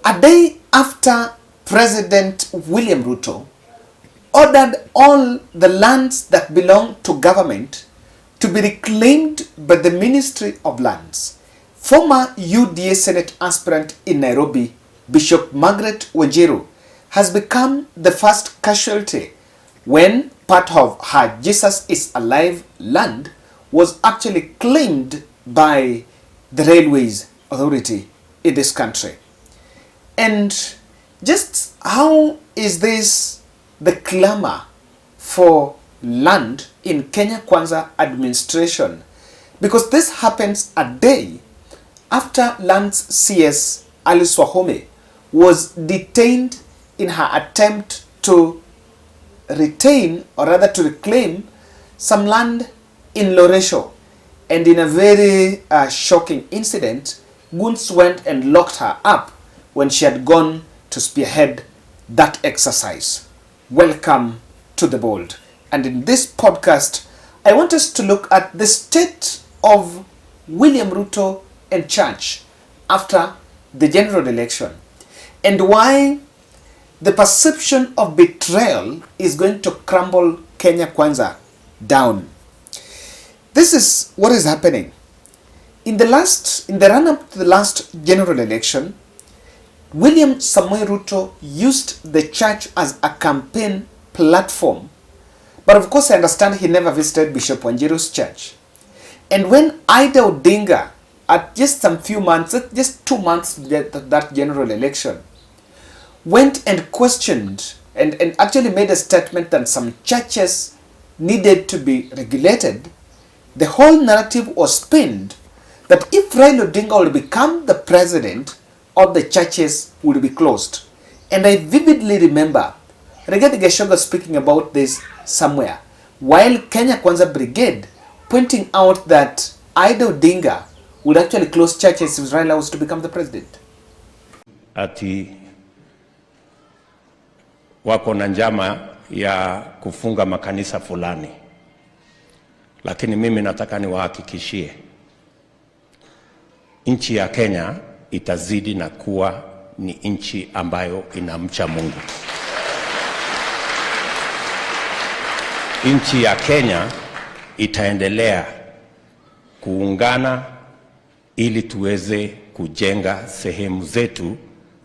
A day after President William Ruto ordered all the lands that belong to government to be reclaimed by the Ministry of Lands, former UDA Senate aspirant in Nairobi, Bishop Margaret Wanjiru, has become the first casualty when part of her Jesus is Alive land was actually claimed by the Railways Authority in this country. And just how is this the clamor for land in Kenya Kwanza administration? Because this happens a day after Lands CS Alice Wahome was detained in her attempt to retain, or rather to reclaim, some land in Loresho. And in a very shocking incident, goons went and locked her up when she had gone to spearhead that exercise. Welcome to The Bold. And in this podcast, I want us to look at the state of William Ruto and church after the general election, and why the perception of betrayal is going to crumble Kenya Kwanza down. This is what is happening. In the run-up to the last general election, William Samoei Ruto used the church as a campaign platform. But of course, I understand he never visited Bishop Wanjiru's church. And when Ida Odinga, at just some few months, just 2 months to that general election, went and questioned and actually made a statement that some churches needed to be regulated, the whole narrative was spinned that if Raila Odinga will become the president, all the churches will be closed. And I vividly remember Rigathi Gachagua speaking about this somewhere, while Kenya Kwanza Brigade pointing out that Ida Odinga would actually close churches if Raila was to become the president. Ati wako na njama ya kufunga makanisa fulani, lakini mimi nataka niwahakikishie nchi ya Kenya itazidi na kuwa ni nchi ambayo inamcha Mungu. Nchi ya Kenya itaendelea kuungana ili tuweze kujenga sehemu zetu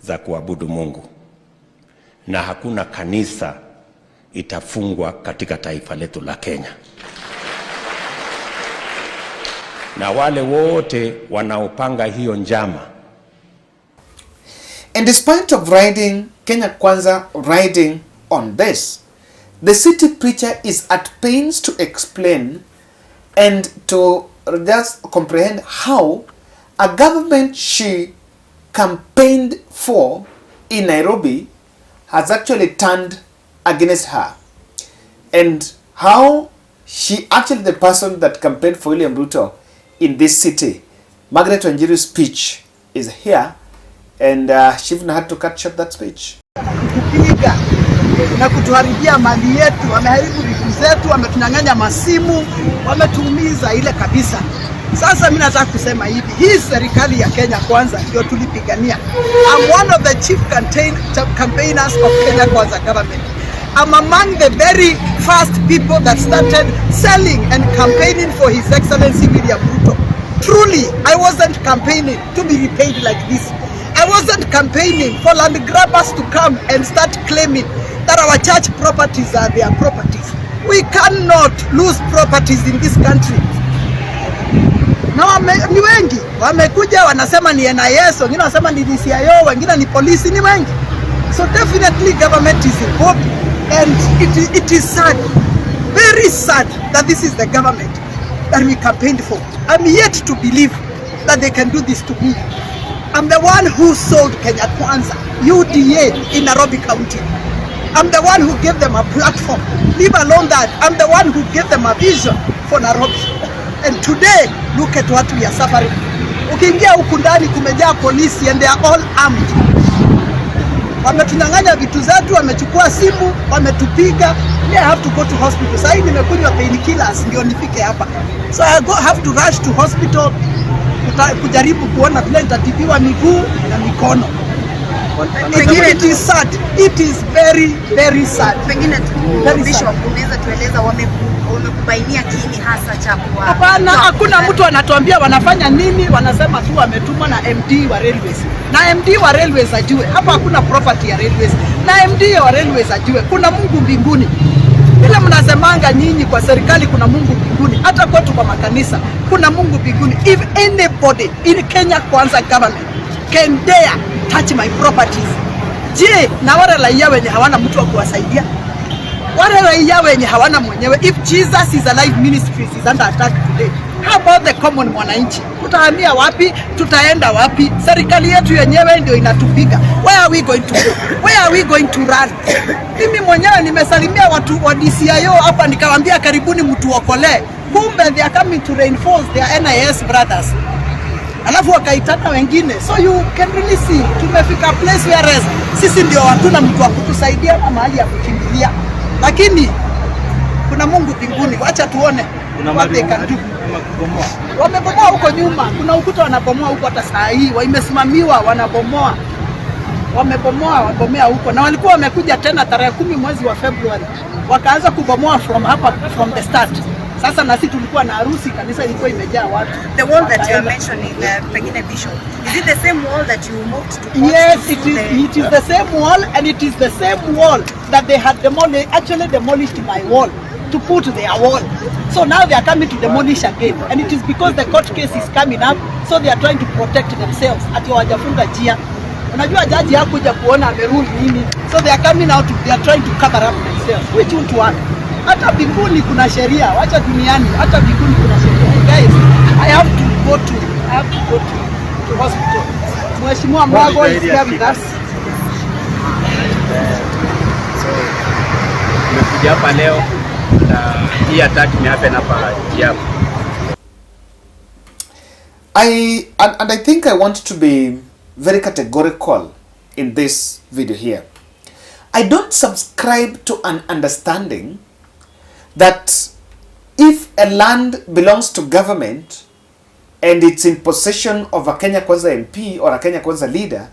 za kuabudu Mungu, na hakuna kanisa itafungwa katika taifa letu la Kenya. Na wale wote wanaopanga hiyo njama. And despite of Kenya Kwanza riding on this, the city preacher is at pains to explain and to just comprehend how a government she campaigned for in Nairobi has actually turned against her, and how she actually the person that campaigned for William Ruto in this city. Margaret Wanjiru's speech is here, and she even had to cut short that speech. Kupiga na kutuharibia mali yetu, wameharibu vitu zetu, wametunyang'anya masimu, wametuumiza ile kabisa. Sasa mimi nataka kusema hivi, hii serikali ya Kenya Kwanza ndio tulipigania. I'm one of the chief campaigners of Kenya Kwanza government. I'm among the very first people that started selling and campaigning for His Excellency William Ruto. Truly, I wasn't campaigning to be repaid like this. I wasn't campaigning for land grabbers to come and start claiming that our church properties are their properties. We cannot lose properties in this country. Na ni wengi wamekuja wanasema ni NIS, wengine wanasema ni DCIO, wengine ni polisi, ni wengi. So definitely government is involved, and it is sad, very sad, that this is the government that we campaigned for. I'm yet to believe that they can do this to me. I'm the one who sold Kenya Kwanza, UDA in Nairobi County. I'm the one who gave them a platform. Leave alone that, I'm the one who gave them a vision for Nairobi. And today, look at what we are suffering. Ukiingia huku ndani kumejaa polisi, and they are all armed. Wametunyang'anya vitu zetu, wamechukua simu, wametupiga. I have to go to hospital. Sasa hivi nimekunywa painkillers ndio nifike hapa. So I have to rush to hospital kujaribu kuona vile nitatibiwa miguu na mikono. It is sad. It is very very sad. Pengine tu Bishop, unaweza tueleza wamekubainia kiini hasa cha kwa? Hapana, hakuna mtu anatuambia wanafanya nini, wanasema tu wametumwa na MD wa Railways. Na MD wa Railways ajue, hapa hakuna property ya Railways. Na MD wa Railways ajue, kuna Mungu mbinguni. Bila mnasemanga nyinyi kwa serikali kuna Mungu mbinguni, hata kwetu kwa makanisa kuna Mungu mbinguni. If anybody in Kenya Kwanza government can dare touch my properties, je, na wale raia wenye hawana mtu wa kuwasaidia? Wale raia wenye hawana mwenyewe? If Jesus is alive ministries is under attack today, how about the common mwananchi? Tutahamia wapi? Tutaenda wapi? Serikali yetu yenyewe ndio inatupiga. Where are we going to go? Where are we going to run? Mimi mwenyewe nimesalimia watu wa DCIO hapa nikawaambia karibuni mtu wakole. Kumbe they are coming to reinforce their NIS brothers. Alafu wakaitana wengine. So you can really see tumefika place where sisi ndio hatuna mtu wa kutusaidia na mahali ya kukimbilia. Lakini kuna Mungu mbinguni, wacha tuone what they can do. Wamebomoa huko nyuma, kuna ukuta wanabomoa huko hata saa hii, waimesimamiwa wanabomoa. Wabomea huko na walikuwa wamekuja tena tarehe 10 mwezi wa February. Wakaanza kubomoa from the start. Sasa na sisi tulikuwa na harusi, kanisa ilikuwa imejaa watu. The wall that you are mentioning, pengine Bishop, is it the same wall that you moved to? Yes, it is the same wall, and it is the same wall that they had demolished my wall to put their wall. So now they are coming to demolish again, and it is because the court case is coming up, so they are trying to protect themselves. Ati hawajafunga njia. Unajua jaji hakuja kuona amerule nini, so they are coming out, they are trying to cover up themselves. Which one to one? Hata mbinguni kuna sheria, wacha duniani, hata mbinguni kuna sheria. Guys, I have to go to hospital. Mheshimiwa Mwago is here with us. So, nimekuja hapa leo na hii attack imehappen hapa Kiabu. I think I want to be very categorical in this video here. I don't subscribe to an understanding that if a land belongs to government and it's in possession of a Kenya Kwanza MP or a Kenya Kwanza leader,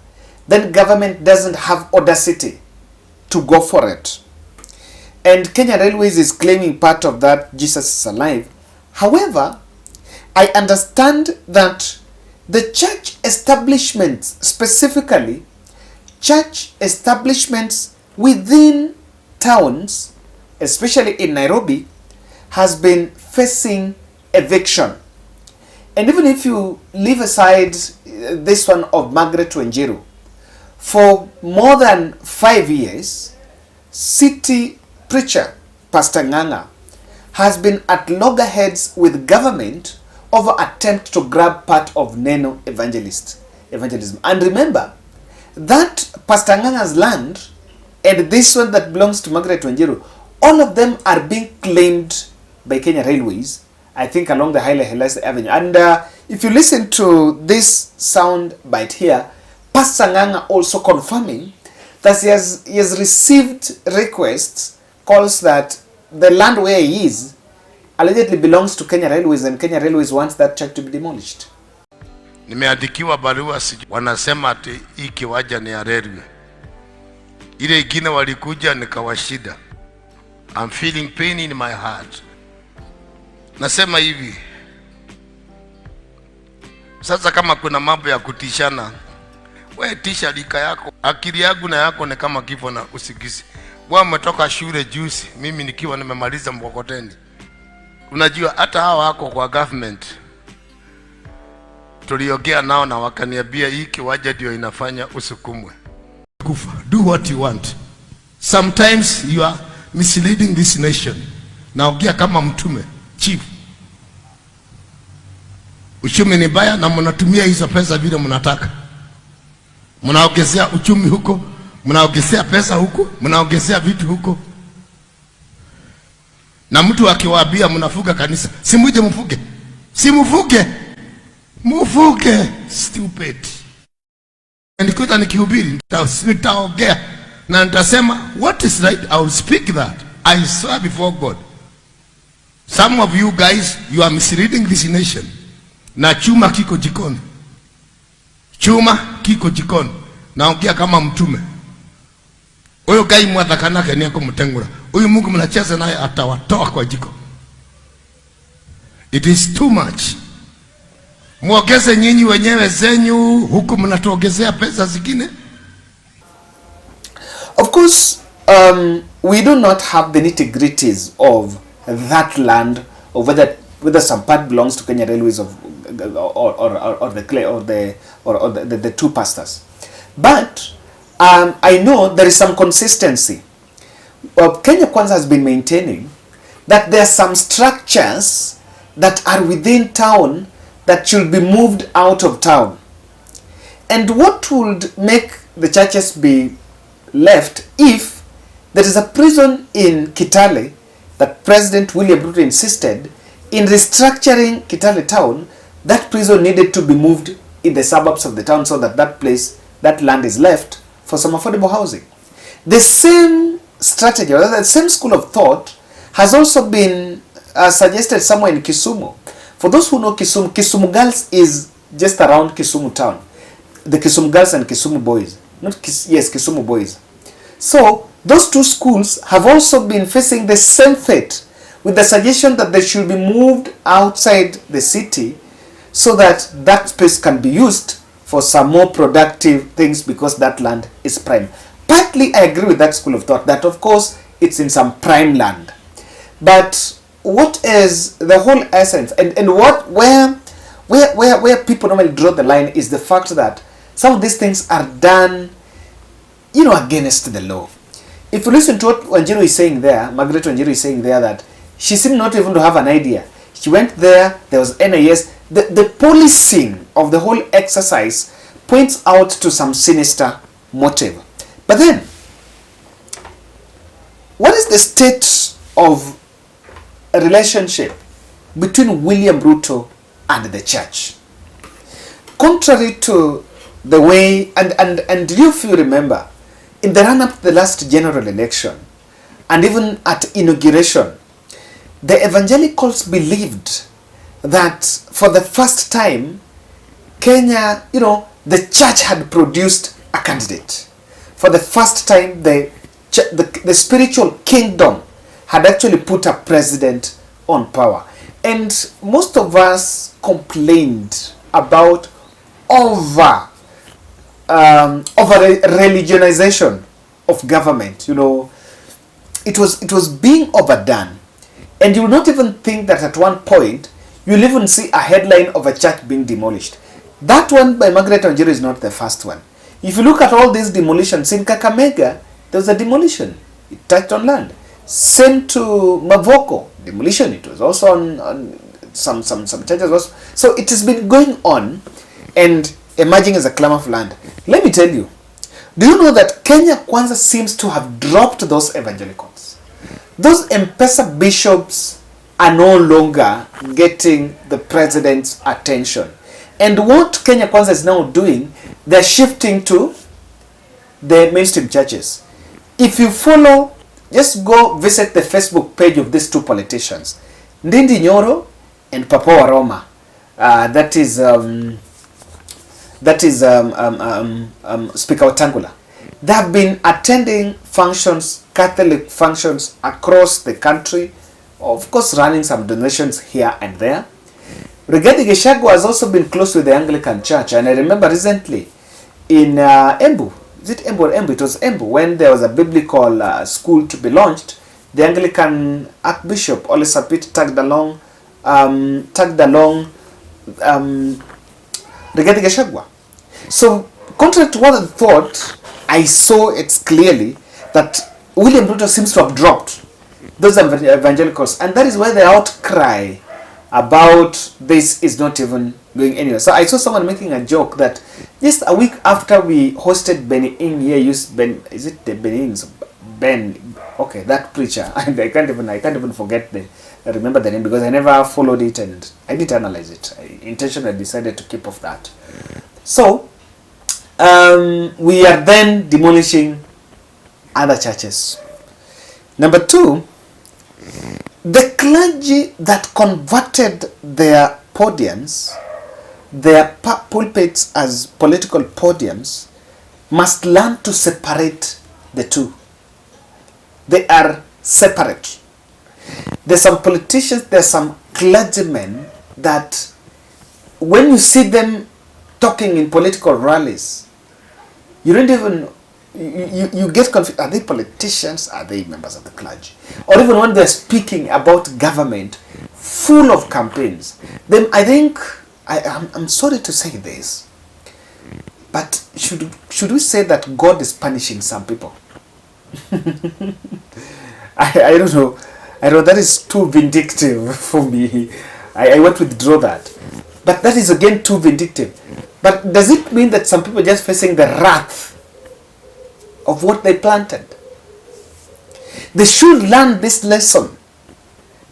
then government doesn't have audacity to go for it. And Kenya Railways is claiming part of that, Jesus is alive. However, I understand that the church establishments, specifically church establishments within towns, especially in Nairobi, has been facing eviction. And even if you leave aside this one of Margaret Wanjiru, for more than 5 years, city preacher Pastor Nganga has been at loggerheads with government over attempt to grab part of Neno evangelism. And remember, that Pastor Nganga's land and this one that belongs to Margaret Wanjiru, all of them are being claimed by Kenya Railways, I think along the Haile Selassie Avenue. And if you listen to this sound bite here, Pastor Nganga also confirming that he has received requests, calls that the land where he is allegedly belongs to Kenya Railways and Kenya Railways wants that church to be demolished. Nimeandikiwa barua wanasema ati hii kiwanja ni ya railway. Ile ingine walikuja nikawashida. I'm feeling pain in my heart. Nasema hivi. Sasa kama kuna mambo ya kutishana, wewe tisha lika yako. Akili yangu na yako ni kama kifo na usigisi. Wewe umetoka shule juzi, mimi nikiwa nimemaliza mkokoteni. Unajua hata hawa wako kwa government tuliongea nao na wakaniambia hii kiwanja ndio inafanya usukumwe. Do what you want. Sometimes you are misleading this nation. Naongea kama mtume, chief. Uchumi ni baya na mnatumia hizo pesa vile mnataka. Mnaongezea uchumi huko, mnaongezea pesa huko, mnaongezea vitu huko. Na mtu akiwaambia mnafuga kanisa, si muje mfuge. Si mfuge. Mfuge, stupid. Nikuta nikihubiri, nitaongea na nitasema what is right, I will speak that. I swear before God. Some of you guys, you are misleading this nation. Na chuma kiko jikoni. Chuma kiko jikoni. Na naongea kama mtume. Huyo gai mwathakanake ni ako mtengura. Huyu Mungu mnacheza naye atawatoa kwa jiko. It is too much. Muongeze nyinyi wenyewe zenyu, huku mnatuongezea pesa zingine. Of course, we do not have the nitty-gritties of that land, or whether some part belongs to Kenya Railways or the two pastors. But I know there is some consistency. Kenya Kwanza has been maintaining that there are some structures that are within town that should be moved out of town. And what would make the churches be left if there is a prison in Kitale that President William Ruto insisted in restructuring Kitale town? That prison needed to be moved in the suburbs of the town so that that land is left for some affordable housing. The same strategy, or the same school of thought, has also been suggested somewhere in Kisumu. For those who know Kisumu, Kisumu Girls is just around Kisumu town. The Kisumu Girls and Kisumu Boys. Kisumu Boys. So, those two schools have also been facing the same fate, with the suggestion that they should be moved outside the city so that that space can be used for some more productive things, because that land is prime. Partly I agree with that school of thought that of course it's in some prime land. But what is the whole essence, and where people normally draw the line is the fact that some of these things are done, against the law. If you listen to what Wanjiru is saying there, Margaret Wanjiru is saying there, that she seemed not even to have an idea. She went there was NIS. The policing of the whole exercise points out to some sinister motive. But then, what is the state of a relationship between William Ruto and the church? Contrary to the way, and if you remember, in the run-up to the last general election, and even at inauguration, the evangelicals believed that for the first time, Kenya, the church had produced a candidate. For the first time, the spiritual kingdom had actually put a president on power. And most of us complained about over religionization of government. It was being overdone. And you will not even think that at one point, you'll even see a headline of a church being demolished. That one by Margaret Wanjiru is not the first one. If you look at all these demolitions, in Kakamega, there was a demolition. It touched on land. Same to Mavoko, demolition. It was also on some churches also. So it has been going on and emerging as a clamor of land. Let me tell you, do you know that Kenya Kwanza seems to have dropped those evangelicals? Those M-Pesa bishops are no longer getting the president's attention. And what Kenya Kwanza is now doing, they're shifting to the mainstream churches. If you follow, just go visit the Facebook page of these two politicians, Ndindi Nyoro and Papa Waroma. That is Speaker Wetangula. They have been attending functions, Catholic functions across the country, of course running some donations here and there. Rigathi Gachagua has also been close with the Anglican Church, and I remember recently in Embu, is it Embu or Embu? It was Embu, when there was a biblical school to be launched. The Anglican Archbishop Ole Sapit tagged along Rigathi Gachagua. So, contrary to what I thought, I saw it clearly that William Ruto seems to have dropped those evangelicals, and that is why the outcry about this is not even going anywhere. So I saw someone making a joke that just a week after we hosted Benny Ing here, okay, that preacher, and I can't even remember the name, because I never followed it and I didn't analyze it. I intentionally decided to keep off that. So we are then demolishing other churches. Number two, the clergy that converted their podiums, their pulpits as political podiums, must learn to separate the two. They are separate. There's some politicians, there's some clergymen that when you see them talking in political rallies, you don't even, you get confused. Are they politicians? Are they members of the clergy? Or even when they're speaking about government, full of campaigns, then I think, I'm sorry to say this, but should we say that God is punishing some people? I don't know. I know that is too vindictive for me. I want to withdraw that. But that is again too vindictive. But does it mean that some people are just facing the wrath of what they planted? They should learn this lesson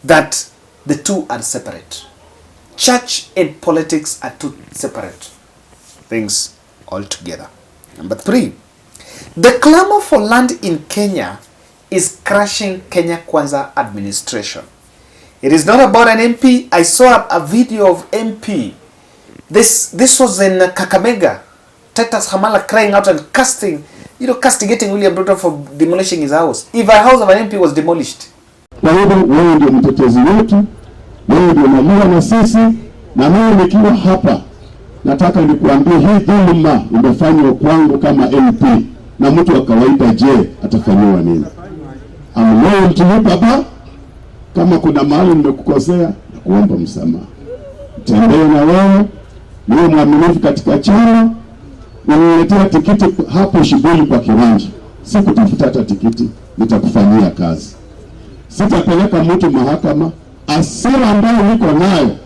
that the two are separate. Church and politics are two separate things altogether. Number 3, the clamor for land in Kenya is crushing Kenya Kwanza administration. It is not about an MP. I saw a video of MP. This was in Kakamega. Titus Hamala crying out and castigating William Ruto for demolishing his house. If a house of an MP was demolished. Kwa hivyo wewe ndio mtetezi wetu, wewe ndio unalia na sisi, na mimi nikiwa hapa nataka nikuambie hii dhuluma imefanywa kwangu kama MP, na mtu wa kawaida je atafanywa nini? I'm loyal to you baba. Kama kuna mahali nimekukosea, nakuomba msamaha. Tembea na wewe, niwe mwaminifu katika chama, uniletea tikiti hapo shughuli kwa kiwanja. Sikutafuta hata tikiti, nitakufanyia kazi. Sitapeleka mtu mahakama. Asira ambayo niko nayo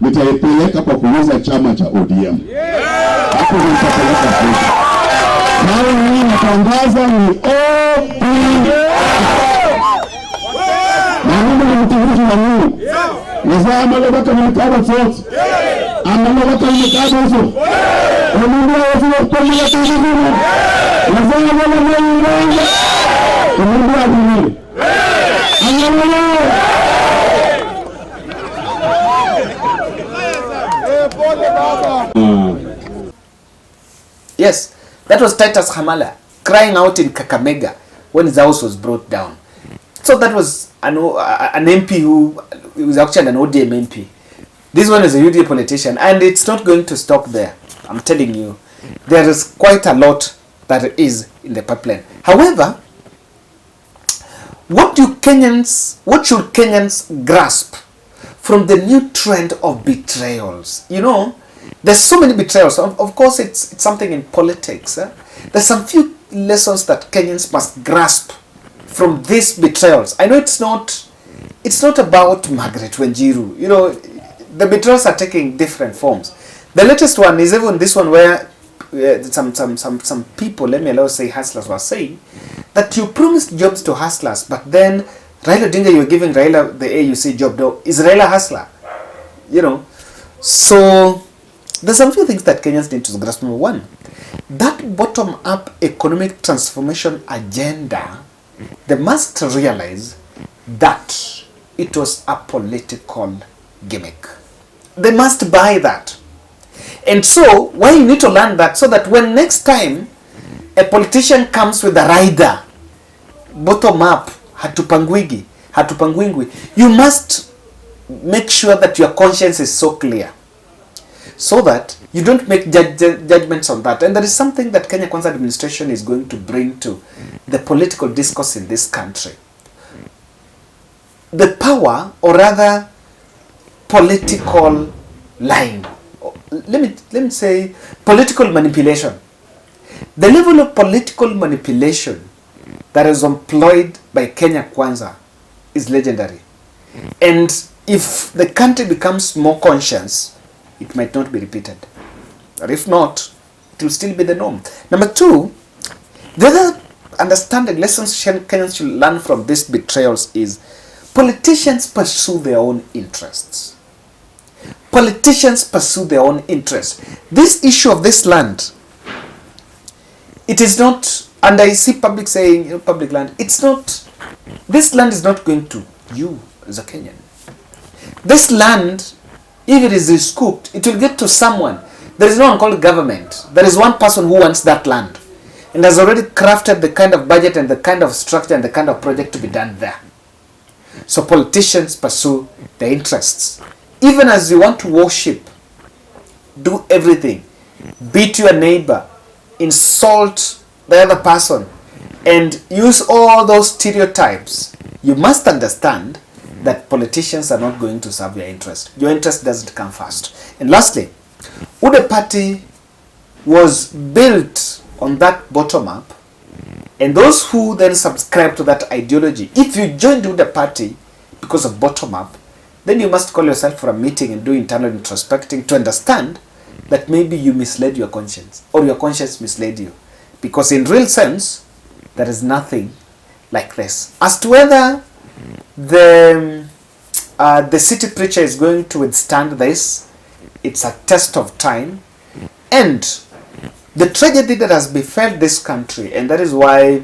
nitaipeleka kwa kuuza chama cha ODM. Hapo nitapeleka pesa. Nao mimi natangaza ni ODM. Na mimi ni mtumishi wa Mungu. Nazama lobaka mkaba force. Amama lobaka mkaba hizo. Mungu wewe kwa mimi tunazungumza. Nazama lobaka mkaba. Mungu wangu. Yes, that was Titus Hamala crying out in Kakamega when his house was brought down. So that was an MP who was actually an ODM MP. This one is a UDA politician, and it's not going to stop there. I'm telling you, there is quite a lot that is in the pipeline. However, what should Kenyans grasp from the new trend of betrayals? You know, there's so many betrayals. Of course, it's something in politics. There's some few lessons that Kenyans must grasp from these betrayals. I know it's not about Margaret Wanjiru. You know, the betrayals are taking different forms. The latest one is even this one where some people, let me allow say hustlers, were saying that you promised jobs to hustlers, but then Raila Odinga, you're giving Raila the AUC job. Now, is Raila a hustler? You know, so there's some few things that Kenyans need to grasp. Number 1, that bottom-up economic transformation agenda, they must realize that it was a political gimmick. They must buy that. And so, why you need to learn that, so that when next time a politician comes with a rider, bottom-up, hatupangwingwi, you must make sure that your conscience is so clear, so that you don't make judgments on that. And that is something that Kenya Kwanza administration is going to bring to the political discourse in this country. The power, or rather political lying, let me say political manipulation. The level of political manipulation that is employed by Kenya Kwanza is legendary. And if the country becomes more conscious, it might not be repeated. But if not, it will still be the norm. Number 2, the other understanding lessons Kenyans should learn from these betrayals is politicians pursue their own interests. Politicians pursue their own interests. This issue of this land, it is not, and I see public saying, you know, public land, it's not, this land is not going to you as a Kenyan. This land, if it is recouped, it will get to someone. There is no one called government. There is one person who wants that land. and has already crafted the kind of budget and the kind of structure and the kind of project to be done there. So politicians pursue their interests. Even as you want to worship, do everything, beat your neighbor, insult the other person, and use all those stereotypes, you must understand that politicians are not going to serve your interest. Your interest doesn't come first. And lastly, UDA party was built on that bottom up, and those who then subscribe to that ideology, if you join the UDA party because of bottom up, then you must call yourself for a meeting and do internal introspecting to understand that maybe you misled your conscience, or your conscience misled you. Because in real sense, there is nothing like this. As to whether the city preacher is going to withstand this, it's a test of time. And the tragedy that has befell this country, and that is why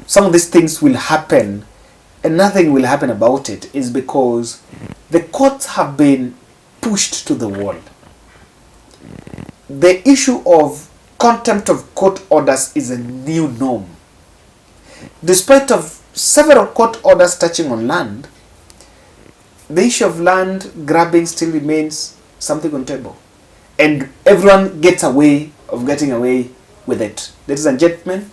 some of these things will happen and nothing will happen about it, is because the courts have been pushed to the wall. The issue of contempt of court orders is a new norm. Despite of several court orders touching on land, the issue of land grabbing still remains something on table. And everyone gets away of getting away with it. Ladies and gentlemen,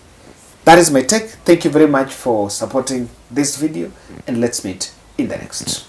that is my take. Thank you very much for supporting this video, and let's meet in the next.